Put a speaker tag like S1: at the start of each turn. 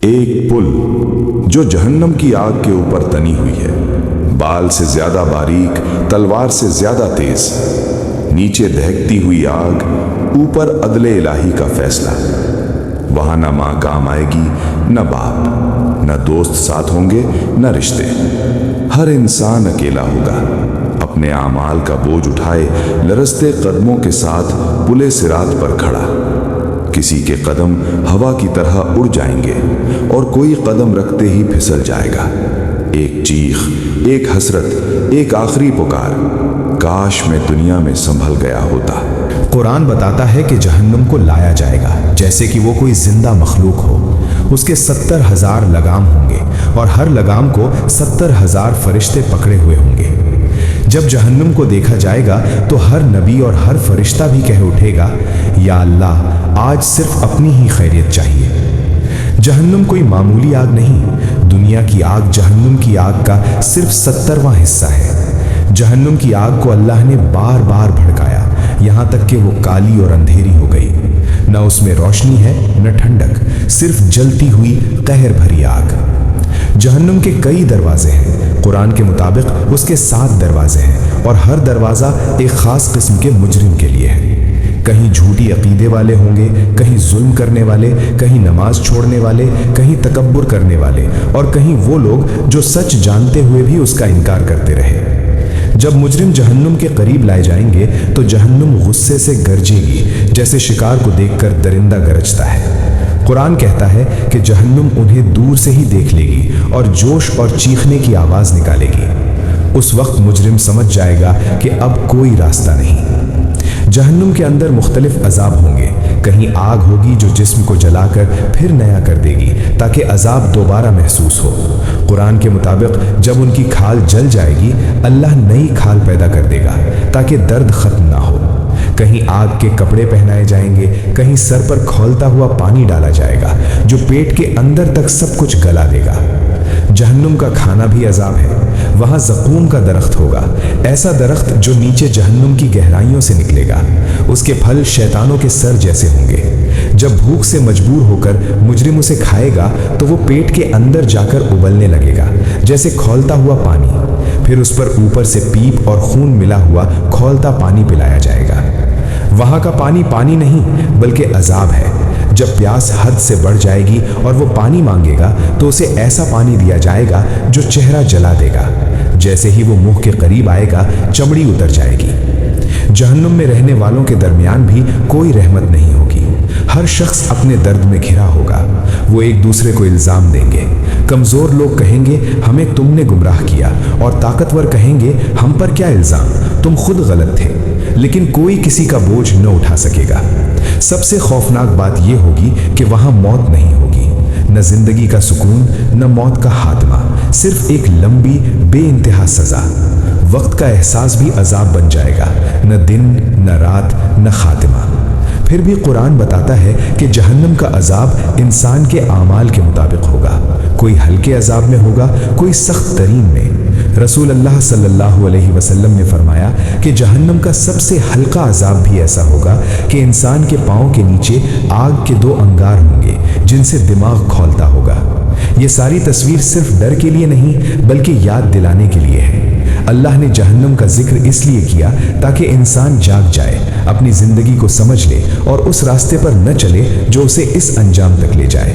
S1: ایک پل جو جہنم کی آگ کے اوپر تنی ہوئی ہے، بال سے زیادہ باریک، تلوار سے زیادہ تیز، نیچے دہکتی ہوئی آگ، اوپر عدل الہی کا فیصلہ۔ وہاں نہ ماں کام آئے گی، نہ باپ، نہ دوست ساتھ ہوں گے، نہ رشتے۔ ہر انسان اکیلا ہوگا، اپنے اعمال کا بوجھ اٹھائے لرزتے قدموں کے ساتھ پلے صراط پر کھڑا۔ کسی کے قدم ہوا کی طرح اڑ جائیں گے اور کوئی قدم رکھتے ہی پھسل جائے گا۔ ایک چیخ، ایک حسرت، ایک آخری پکار، کاش میں دنیا میں سنبھل گیا ہوتا۔
S2: قرآن بتاتا ہے کہ جہنم کو لایا جائے گا جیسے کہ وہ کوئی زندہ مخلوق ہو۔ اس کے 70,000 لگام ہوں گے اور ہر لگام کو 70,000 فرشتے پکڑے ہوئے ہوں گے۔ جب جہنم کو دیکھا جائے گا تو ہر نبی اور ہر فرشتہ بھی کہہ اٹھے گا، یا اللہ، آج صرف اپنی ہی خیریت چاہیے۔ جہنم کوئی معمولی آگ نہیں، دنیا کی آگ جہنم کی آگ کا صرف 70واں حصہ ہے۔ جہنم کی آگ کو اللہ نے بار بار بھڑکایا، یہاں تک کہ وہ کالی اور اندھیری ہو گئی۔ نہ اس میں روشنی ہے، نہ ٹھنڈک، صرف جلتی ہوئی قہر بھری آگ۔ جہنم کے کئی دروازے ہیں، قرآن کے مطابق اس کے 7 دروازے ہیں، اور ہر دروازہ ایک خاص قسم کے مجرم کے لیے ہے۔ کہیں جھوٹی عقیدے والے ہوں گے، کہیں ظلم کرنے والے، کہیں نماز چھوڑنے والے، کہیں تکبر کرنے والے، اور کہیں وہ لوگ جو سچ جانتے ہوئے بھی اس کا انکار کرتے رہے۔ جب مجرم جہنم کے قریب لائے جائیں گے تو جہنم غصے سے گرجے گی، جیسے شکار کو دیکھ کر درندہ گرجتا ہے۔ قرآن کہتا ہے کہ جہنم انہیں دور سے ہی دیکھ لے گی اور جوش اور چیخنے کی آواز نکالے گی۔ اس وقت مجرم سمجھ جائے گا کہ اب کوئی راستہ نہیں۔ جہنم کے اندر مختلف عذاب ہوں گے، کہیں آگ ہوگی جو جسم کو جلا کر پھر نیا کر دے گی تاکہ عذاب دوبارہ محسوس ہو۔ قرآن کے مطابق جب ان کی کھال جل جائے گی، اللہ نئی کھال پیدا کر دے گا تاکہ درد ختم نہ ہو۔ کہیں آگ کے کپڑے پہنائے جائیں گے، کہیں سر پر کھولتا ہوا پانی ڈالا جائے گا جو پیٹ کے اندر تک سب کچھ گلا دے گا۔ جہنم کا کھانا بھی عذاب ہے۔ وہاں زقوم کا درخت ہوگا، ایسا درخت جو نیچے جہنم کی گہرائیوں سے نکلے گا۔ اس کے پھل شیطانوں کے سر جیسے ہوں گے۔ جب بھوک سے مجبور ہو کر مجرم اسے کھائے گا تو وہ پیٹ کے اندر جا کر ابلنے لگے گا جیسے کھولتا ہوا پانی۔ پھر اس پر اوپر سے پیپ اور خون ملا ہوا کھولتا پانی پلایا جائے گا۔ وہاں کا پانی پانی نہیں بلکہ عذاب ہے۔ جب پیاس حد سے بڑھ جائے گی اور وہ پانی مانگے گا تو اسے ایسا پانی دیا جائے گا جو چہرہ جلا دے گا۔ جیسے ہی وہ منہ کے قریب آئے گا، چمڑی اتر جائے گی۔ جہنم میں رہنے والوں کے درمیان بھی کوئی رحمت نہیں ہوگی۔ ہر شخص اپنے درد میں گھرا ہوگا۔ وہ ایک دوسرے کو الزام دیں گے۔ کمزور لوگ کہیں گے، ہمیں تم نے گمراہ کیا، اور طاقتور کہیں گے، ہم پر کیا الزام، تم خود غلط تھے۔ لیکن کوئی کسی کا بوجھ نہ اٹھا سکے گا۔ سب سے خوفناک بات یہ ہوگی کہ وہاں موت نہیں ہوگی، نہ زندگی کا سکون، نہ موت کا خاتمہ، صرف ایک لمبی بے انتہا سزا۔ وقت کا احساس بھی عذاب بن جائے گا، نہ دن، نہ رات، نہ خاتمہ۔ پھر بھی قرآن بتاتا ہے کہ جہنم کا عذاب انسان کے اعمال کے مطابق ہوگا، کوئی ہلکے عذاب میں ہوگا، کوئی سخت ترین میں۔ رسول اللہ صلی اللہ علیہ وسلم نے فرمایا کہ جہنم کا سب سے ہلکا عذاب بھی ایسا ہوگا کہ انسان کے پاؤں کے نیچے آگ کے 2 انگار ہوں گے جن سے دماغ کھولتا ہوگا۔ یہ ساری تصویر صرف ڈر کے لیے نہیں بلکہ یاد دلانے کے لیے ہے۔ اللہ نے جہنم کا ذکر اس لیے کیا تاکہ انسان جاگ جائے، اپنی زندگی کو سمجھ لے اور اس راستے پر نہ چلے جو اسے اس انجام تک لے جائے۔